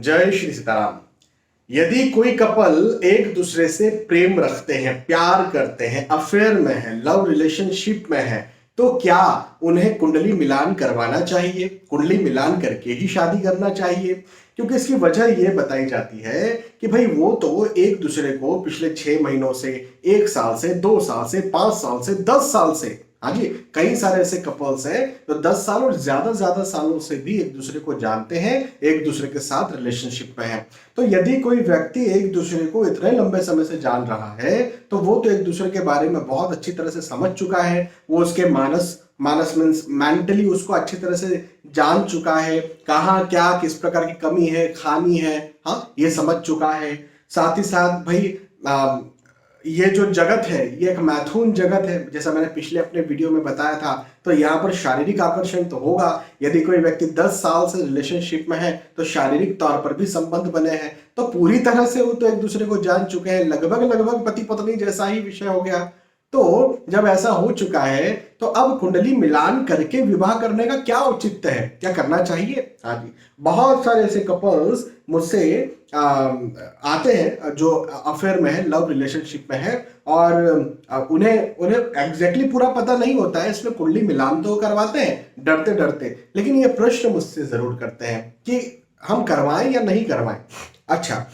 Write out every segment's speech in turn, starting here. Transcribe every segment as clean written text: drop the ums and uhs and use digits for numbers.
जय श्री सीताराम। यदि कोई कपल एक दूसरे से प्रेम रखते हैं, प्यार करते हैं, अफेयर में है, लव रिलेशनशिप में है, तो क्या उन्हें कुंडली मिलान करवाना चाहिए? कुंडली मिलान करके ही शादी करना चाहिए? क्योंकि इसकी वजह यह बताई जाती है कि भाई वो तो एक दूसरे को पिछले 6 महीनों से, 1 साल से, 2 साल से, 5 साल से, 10 साल से, हाँ जी, कई सारे ऐसे कपल्स हैं तो 10 साल और ज्यादा सालों से भी एक दूसरे को जानते हैं, एक दूसरे के साथ रिलेशनशिप में हैं। तो यदि कोई व्यक्ति एक दूसरे को इतने लंबे समय से जान रहा है तो वो तो एक दूसरे के बारे में बहुत अच्छी तरह से समझ चुका है। वो उसके मानस मानस मीन्स मेंटली उसको अच्छी तरह से जान चुका है, कहाँ क्या किस प्रकार की कमी है, खामी है, हाँ, ये समझ चुका है। साथ ही साथ भाई ये जो जगत है ये एक मैथुन जगत है, जैसा मैंने पिछले अपने वीडियो में बताया था। तो यहाँ पर शारीरिक आकर्षण तो होगा। यदि कोई व्यक्ति 10 साल से रिलेशनशिप में है तो शारीरिक तौर पर भी संबंध बने हैं, तो पूरी तरह से वो तो एक दूसरे को जान चुके हैं, लगभग पति पत्नी जैसा ही विषय हो गया। तो जब ऐसा हो चुका है तो अब कुंडली मिलान करके विवाह करने का क्या औचित्य है, क्या करना चाहिए? हाँ जी, बहुत सारे ऐसे कपल्स मुझसे आते हैं जो अफेयर में है, लव रिलेशनशिप में है, और उन्हें उन्हें एग्जैक्टली पूरा पता नहीं होता है, इसमें कुंडली मिलान तो करवाते हैं डरते डरते, लेकिन ये प्रश्न मुझसे जरूर करते हैं कि हम करवाएं या नहीं करवाएं। अच्छा,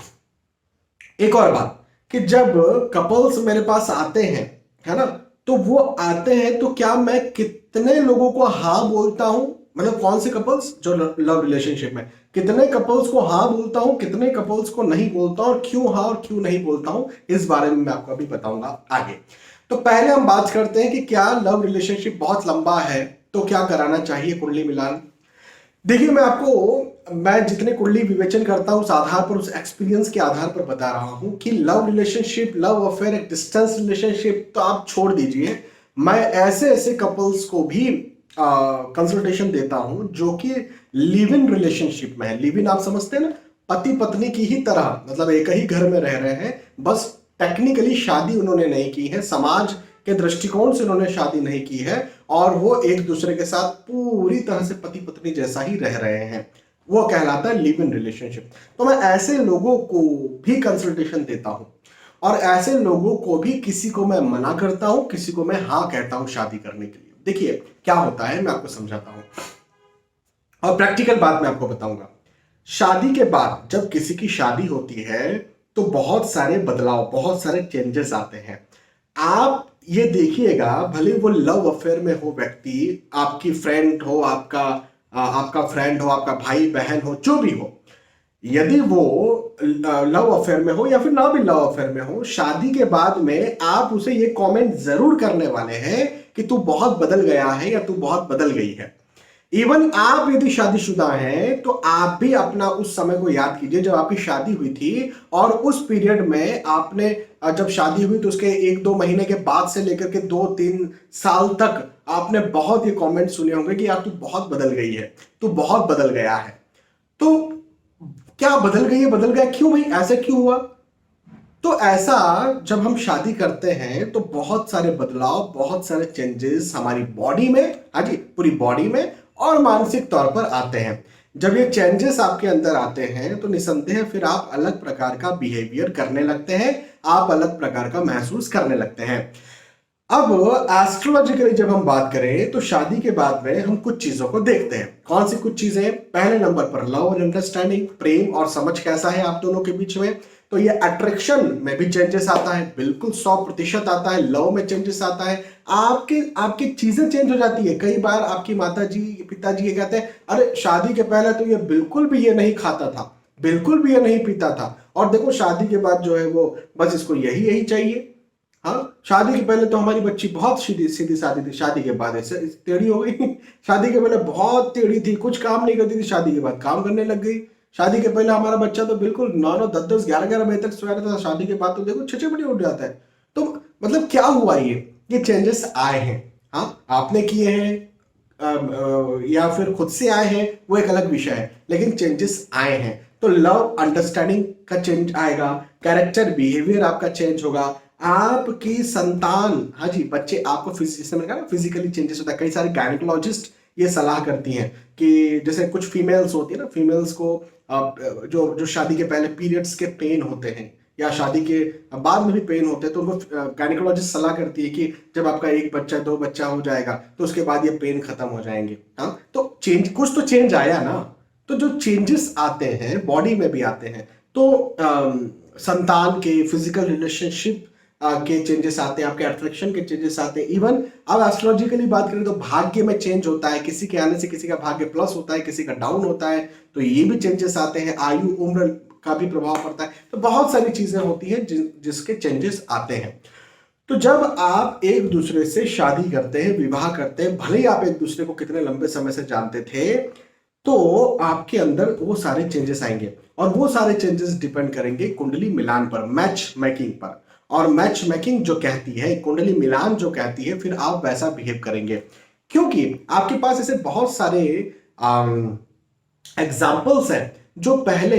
एक और बात कि जब कपल्स मेरे पास आते हैं, है ना, तो वो आते हैं तो क्या मैं कितने लोगों को हाँ बोलता हूं, मतलब कौन से कपल्स जो लव रिलेशनशिप में, कितने कपल्स को हाँ बोलता हूं, कितने कपल्स को नहीं बोलता हूं, और क्यों हाँ और क्यों नहीं बोलता हूं, इस बारे में मैं आपको अभी बताऊंगा आगे। तो पहले हम बात करते हैं कि क्या लव रिलेशनशिप बहुत लंबा है तो क्या कराना चाहिए कुंडली मिलान। देखिए, मैं जितने कुंडली विवेचन करता हूं उस आधार पर, उस एक्सपीरियंस के आधार पर बता रहा हूं कि लव रिलेशनशिप, लव अफेयर, एक डिस्टेंस रिलेशनशिप तो आप छोड़ दीजिए, मैं ऐसे ऐसे कपल्स को भी कंसल्टेशन देता हूं जो कि लिव इन रिलेशनशिप में है। लिव इन आप समझते हैं ना, पति पत्नी की ही तरह, मतलब एक ही घर में रह रहे हैं, बस टेक्निकली शादी उन्होंने नहीं की है, समाज के दृष्टिकोण से उन्होंने शादी नहीं की है, और वो एक दूसरे के साथ पूरी तरह से पति पत्नी जैसा ही रह रहे हैं, वो कहलाता है लिव इन रिलेशनशिप। तो मैं ऐसे लोगों को भी कंसल्टेशन देता हूं, और ऐसे लोगों को भी किसी को मैं मना करता हूं, किसी को मैं हाँ कहता हूं शादी करने के लिए। देखिए क्या होता है, मैं आपको समझाता हूं और प्रैक्टिकल बात मैं आपको बताऊंगा। शादी के बाद जब किसी की शादी होती है तो बहुत सारे बदलाव, बहुत सारे चेंजेस आते हैं। आप ये देखिएगा, भले वो लव अफेयर में हो व्यक्ति, आपकी फ्रेंड हो, आपका फ्रेंड हो, आपका भाई बहन हो, जो भी हो, यदि वो लव अफेयर में हो या फिर ना भी लव अफेयर में हो, शादी के बाद में आप उसे ये कमेंट जरूर करने वाले हैं कि तू बहुत बदल गया है या तू बहुत बदल गई है। इवन आप यदि शादीशुदा हैं तो आप भी अपना उस समय को याद कीजिए जब आपकी शादी हुई थी, और उस पीरियड में आपने, जब शादी हुई तो उसके 1-2 महीने के बाद से लेकर के 2-3 साल तक आपने बहुत ये कमेंट सुने होंगे कि यार तू बहुत बदल गई है, तू बहुत बदल गया है। तो क्या बदल गई है, बदल गया क्यों भाई, ऐसा क्यों हुआ? तो ऐसा जब हम शादी करते हैं तो बहुत सारे बदलाव, बहुत सारे चेंजेस हमारी बॉडी में, हाँ जी, पूरी बॉडी में और मानसिक तौर पर आते हैं। जब ये चेंजेस आपके अंदर आते हैं तो निसंदेह फिर आप अलग प्रकार का बिहेवियर करने लगते हैं, आप अलग प्रकार का महसूस करने लगते हैं। अब एस्ट्रोलॉजिकली जब हम बात करें तो शादी के बाद में हम कुछ चीजों को देखते हैं। कौन सी कुछ चीजें? पहले नंबर पर लव एंड अंडरस्टैंडिंग, प्रेम और समझ कैसा है आप दोनों के बीच में। तो ये अट्रैक्शन में भी चेंजेस आता है, बिल्कुल 100% आता है। लव में चेंजेस आता है, आपके आपकी चीजें चेंज हो जाती है। कई बार आपकी माता जी, पिताजी ये कहते हैं, अरे शादी के पहले तो ये बिल्कुल भी ये नहीं खाता था, बिल्कुल भी ये नहीं पीता था, और देखो शादी के बाद जो है वो बस इसको यही यही चाहिए। हाँ, शादी के पहले तो हमारी बच्ची बहुत सीधी सीधी सादी थी, शादी के बाद ऐसे टेढ़ी हो गई। शादी के पहले बहुत टेढ़ी थी, कुछ काम नहीं करती थी, शादी के बाद काम करने लग गई। शादी के पहले हमारा बच्चा तो बिल्कुल 9-9, 10-10, 11-11 बजे तक सोया रहता था, शादी के बाद तो देखो 6-6 बजे उठ जाता है। तो मतलब क्या हुआ, ये चेंजेस आए हैं, हाँ, आपने किए हैं या फिर खुद से आए हैं, वो एक अलग विषय है, लेकिन चेंजेस आए हैं। तो लव अंडरस्टैंडिंग का चेंज आएगा, कैरेक्टर बिहेवियर आपका चेंज होगा, आपकी संतान, हाँ जी, बच्चे आपको फिजिकली चेंजेस होता है। कई सारे गायनेकोलॉजिस्ट ये सलाह करती हैं कि जैसे कुछ फीमेल्स होती है ना, फीमेल्स को जो जो शादी के पहले पीरियड्स के पेन होते हैं या शादी के बाद में भी पेन होते हैं, तो उनको गायनेकोलॉजिस्ट सलाह करती है कि जब आपका एक बच्चा दो बच्चा हो जाएगा तो उसके बाद ये पेन खत्म हो जाएंगे। हाँ, तो चेंज, कुछ तो चेंज आया ना। तो जो चेंजेस आते हैं बॉडी में भी आते हैं, तो संतान के, फिजिकल रिलेशनशिप के चेंजेस आते हैं, आपके अट्रैक्शन के चेंजेस आते हैं। इवन अब एस्ट्रोलॉजिकली बात करें तो भाग्य में चेंज होता है, किसी के आने से किसी का भाग्य प्लस होता है, किसी का डाउन होता है, तो ये भी चेंजेस आते हैं। आयु उम्र का भी प्रभाव पड़ता है। तो बहुत सारी चीजें होती हैं जिसके चेंजेस आते हैं। तो जब आप एक दूसरे से शादी करते हैं, विवाह करते हैं, भले ही आप एक दूसरे को कितने लंबे समय से जानते थे, तो आपके अंदर वो सारे चेंजेस आएंगे, और वो सारे चेंजेस डिपेंड करेंगे कुंडली मिलान पर, मैच मेकिंग पर। और मैच मेकिंग जो कहती है, कुंडली मिलान जो कहती है, फिर आप वैसा बिहेव करेंगे। क्योंकि आपके पास ऐसे बहुत सारे एग्जाम्पल्स हैं जो पहले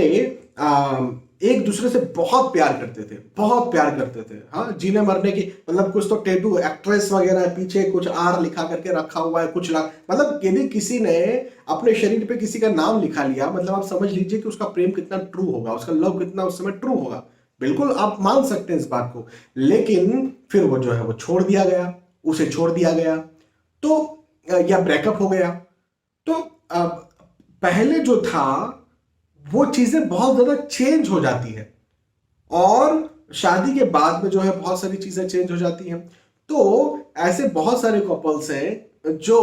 एक दूसरे से बहुत प्यार करते थे, बहुत प्यार करते थे। हाँ, जीने मरने की, मतलब कुछ तो टैटू एक्ट्रेस वगैरह पीछे कुछ आर लिखा करके रखा हुआ है, कुछ लाख, मतलब यदि किसी ने अपने शरीर पे किसी का नाम लिखा लिया, मतलब आप समझ लीजिए कि उसका प्रेम कितना ट्रू होगा, उसका लव कितना उस समय ट्रू होगा। बिल्कुल आप मान सकते हैं इस बात को। लेकिन फिर वो जो है वो छोड़ दिया गया, उसे छोड़ दिया गया, तो या ब्रेकअप हो गया। तो पहले जो था वो चीजें बहुत ज्यादा चेंज हो जाती है, और शादी के बाद में जो है बहुत सारी चीजें चेंज हो जाती हैं। तो ऐसे बहुत सारे कपल्स हैं जो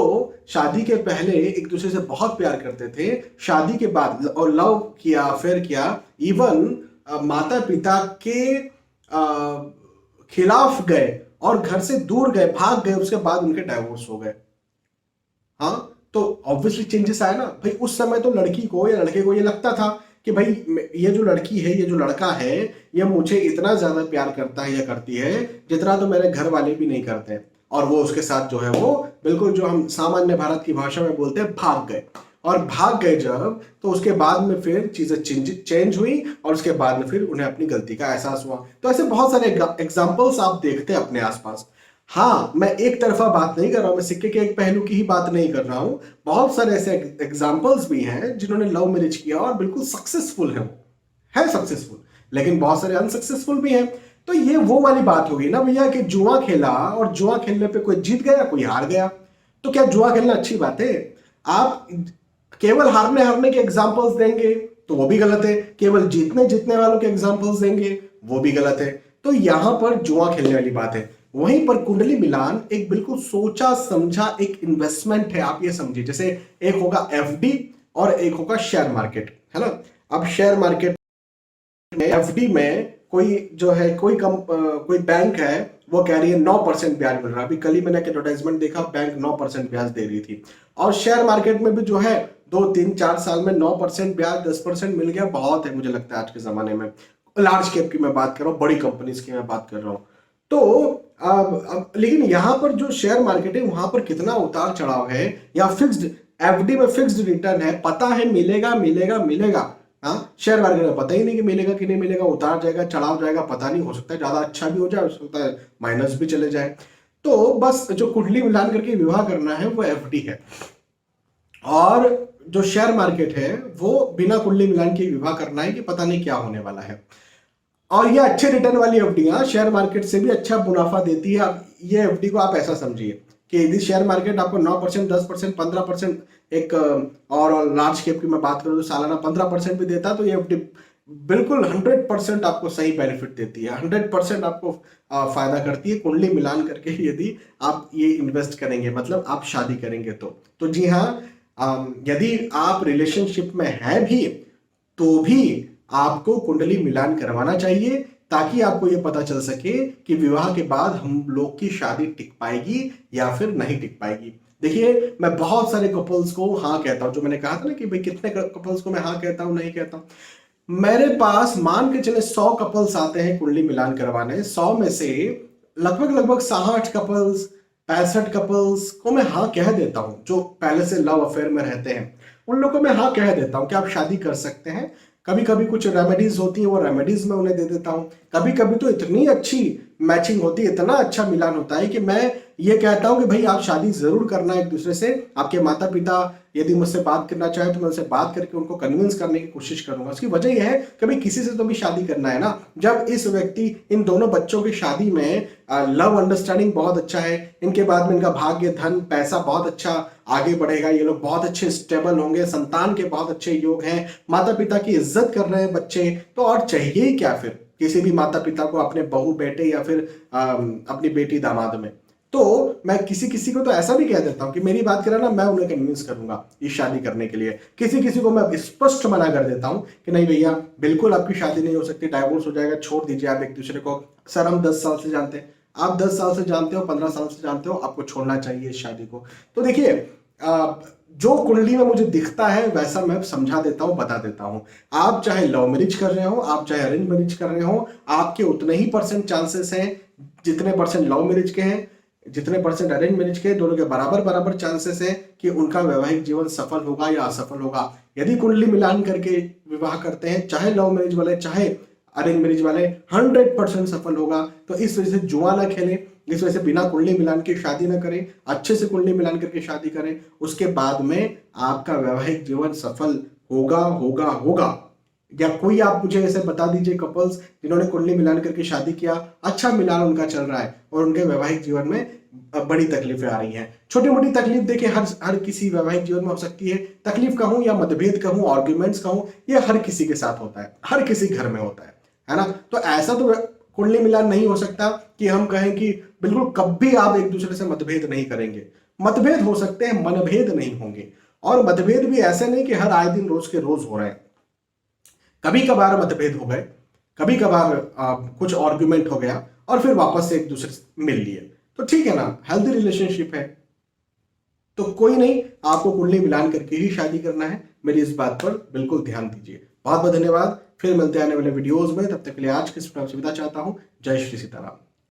शादी के पहले एक दूसरे से बहुत प्यार करते थे, शादी के बाद और लव किया, अफेयर किया, इवन माता पिता के खिलाफ गए और घर से दूर गए, भाग गए, उसके बाद उनके डाइवोर्स हो गए। हाँ, तो ऑब्वियसली चेंजेस आया ना भाई। उस समय तो लड़की को या लड़के को ये लगता था कि भाई ये जो लड़की है, ये जो लड़का है, ये मुझे इतना ज्यादा प्यार करता है या करती है जितना तो मेरे घर वाले भी नहीं करते, और वो उसके साथ जो है वो बिल्कुल, जो हम सामान्य भारत की भाषा में बोलते हैं, भाग गए। और भाग गए जब, तो उसके बाद में फिर चीजें चेंज हुई, और उसके बाद में फिर उन्हें अपनी गलती का एहसास हुआ। तो ऐसे बहुत सारे एग्जाम्पल्स आप देखते हैं अपने आसपास। हाँ, मैं एक तरफा बात नहीं कर रहा हूं, मैं सिक्के के एक पहलू की ही बात नहीं कर रहा हूं। बहुत सारे ऐसे एग्जाम्पल्स भी हैं जिन्होंने लव मैरिज किया और बिल्कुल सक्सेसफुल है सक्सेसफुल, लेकिन बहुत सारे अनसक्सेसफुल भी हैं। तो ये वो वाली बात होगी ना भैया कि जुआ खेला, और जुआ खेलने पे कोई जीत गया, कोई हार गया। तो क्या जुआ खेलना अच्छी बात है? आप केवल हारने के एग्जाम्पल्स देंगे तो वो भी गलत है, केवल जीतने वालों के एग्जाम्पल्स देंगे वो भी गलत है। तो यहां पर जुआ खेलने वाली बात है। वहीं पर कुंडली मिलान एक बिल्कुल सोचा समझा एक इन्वेस्टमेंट है। आप ये समझिए, जैसे एक होगा एफडी और एक होगा शेयर मार्केट, है ना। अब शेयर मार्केट में, एफडी में कोई जो है, कोई बैंक है, वो कह रही है 9% ब्याज मिल रहा है। अभी कल ही मैंने एक एडवर्टाइजमेंट देखा, बैंक 9% ब्याज दे रही थी। और शेयर मार्केट में भी जो है 2-3-4 साल में 9% ब्याज, 10% मिल गया, बहुत है मुझे लगता है आज के जमाने में। लार्ज कैप की मैं बात कर रहा हूँ, बड़ी कंपनीज की मैं बात कर रहा हूँ। तो अब लेकिन यहां पर जो शेयर मार्केट है, वहां पर कितना उतार चढ़ाव है, या फिक्स्ड, एफडी में फिक्स्ड रिटर्न है, पता है मिलेगा मिलेगा मिलेगा। हाँ, शेयर मार्केट में पता ही नहीं कि मिलेगा कि नहीं मिलेगा, उतार जाएगा चढ़ाव जाएगा, पता नहीं, हो सकता है ज्यादा अच्छा भी हो जाए, हो सकता है माइनस भी चले जाए। तो बस जो कुंडली मिलान करके विवाह करना है वो एफडी है, और जो शेयर मार्केट है वो बिना कुंडली मिलान के विवाह करना है कि पता नहीं क्या होने वाला है। और ये अच्छे रिटर्न वाली एफडियां शेयर मार्केट से भी अच्छा मुनाफा देती है। अब ये एफडी को आप ऐसा समझिए कि यदि शेयर मार्केट आपको 9%, 10%, 15% एक, और लार्ज कैप की मैं बात करूं तो सालाना 15% भी देता, तो ये एफडी बिल्कुल 100% आपको सही बेनिफिट देती है, 100% आपको फायदा करती है कुंडली मिलान करके। यदि आप ये इन्वेस्ट करेंगे, मतलब आप शादी करेंगे तो जी हाँ, यदि आप रिलेशनशिप में हैं भी, तो भी आपको कुंडली मिलान करवाना चाहिए, ताकि आपको यह पता चल सके कि विवाह के बाद हम लोग की शादी टिक पाएगी या फिर नहीं टिक पाएगी। देखिए, मैं बहुत सारे कपल्स को हाँ कहता हूं, जो मैंने कहा था ना कि भाई कितने कपल्स को मैं हाँ कहता हूं, नहीं कहता हूं। मेरे पास मान के चले 100 कपल्स आते हैं कुंडली मिलान करवाने, 100 में से लगभग 60 कपल्स, 65 कपल्स को मैं हाँ कह देता हूं, जो पहले से लव अफेयर में रहते हैं। उन लोगों को मैं हाँ कह देता हूं कि आप शादी कर सकते हैं। कभी कभी कुछ रेमेडीज होती है, वो रेमेडीज मैं उन्हें दे देता हूं। कभी कभी तो इतनी अच्छी मैचिंग होती है, इतना अच्छा मिलान होता है कि मैं ये कहता हूं कि भाई आप शादी जरूर करना एक दूसरे से। आपके माता पिता यदि मुझसे बात करना चाहे तो मैं उनसे बात करके उनको कन्विंस करने की कोशिश करूंगा। उसकी वजह यह है कभी किसी से तो भी शादी करना है ना। जब इस व्यक्ति इन दोनों बच्चों की शादी में लव अंडरस्टैंडिंग बहुत अच्छा है, इनके बाद में इनका भाग्य धन पैसा बहुत अच्छा आगे बढ़ेगा, ये लोग बहुत अच्छे स्टेबल होंगे, संतान के बहुत अच्छे योग हैं, माता पिता की इज्जत कर रहे हैं बच्चे, तो और चाहिए ही क्या फिर किसी भी माता पिता को अपने बहू बेटे या फिर अपनी बेटी दामाद में। तो मैं किसी किसी को तो ऐसा भी कह देता हूं कि मेरी बात करें ना, मैं उन्हें कन्विंस करूंगा इस शादी करने के लिए। किसी किसी को मैं स्पष्ट मना कर देता हूं कि नहीं भैया बिल्कुल आपकी शादी नहीं हो सकती, डाइवोर्स हो जाएगा, छोड़ दीजिए आप एक दूसरे को। सर हम 10 साल से जानते हैं, आप 10 साल से जानते हो, 15 साल से जानते हो, आपको छोड़ना चाहिए इस शादी को। तो देखिए जो कुंडली में मुझे दिखता है वैसा मैं समझा देता हूं, बता देता हूं। आप चाहे लव मैरिज कर रहे हो, आप चाहे अरेंज मैरिज कर रहे हो, आपके उतने ही परसेंट चांसेस हैं जितने परसेंट लव मैरिज के हैं, जितने परसेंट अरेंज मैरिज के। दोनों के बराबर बराबर चांसेस हैं कि उनका वैवाहिक जीवन सफल होगा या असफल होगा। यदि कुंडली मिलान करके विवाह करते हैं, चाहे लव मैरिज वाले चाहे अरेंज मैरिज वाले, 100% सफल होगा। तो इस वजह से जुआ ना खेलें, इस वजह से बिना कुंडली मिलान के शादी ना करें, अच्छे से कुंडली मिलान करके शादी करें। उसके बाद में आपका वैवाहिक जीवन सफल होगा होगा होगा। या कोई आप मुझे ऐसे बता दीजिए कपल्स जिन्होंने कुंडली मिलान करके शादी किया, अच्छा मिलान उनका चल रहा है और उनके वैवाहिक जीवन में बड़ी तकलीफें आ रही हैं। छोटी मोटी तकलीफ देखिए हर किसी वैवाहिक जीवन में हो सकती है। तकलीफ कहूं या मतभेद कहूं, आर्ग्यूमेंट्स कहूं, ये हर किसी के साथ होता है, हर किसी घर में होता है ना। तो ऐसा तो कुंडली मिलान नहीं हो सकता कि हम कहें कि बिल्कुल कभी आप एक दूसरे से मतभेद नहीं करेंगे। मतभेद हो सकते हैं, मनभेद नहीं होंगे। और मतभेद भी ऐसे नहीं कि हर आए दिन रोज के रोज हो रहे हैं। कभी कभार मतभेद हो गए, कभी कभार कुछ आर्ग्यूमेंट हो गया और फिर वापस से एक दूसरे से मिल लिए, तो ठीक है ना, हेल्दी रिलेशनशिप है। तो कोई नहीं, आपको कुंडली मिलान करके ही शादी करना है, मेरी इस बात पर बिल्कुल ध्यान दीजिए। बहुत बहुत धन्यवाद, फिर मिलते हैं आने वाले वीडियोस में। तब तक के लिए आज की इस विदा चाहता हूं। जय श्री सीताराम।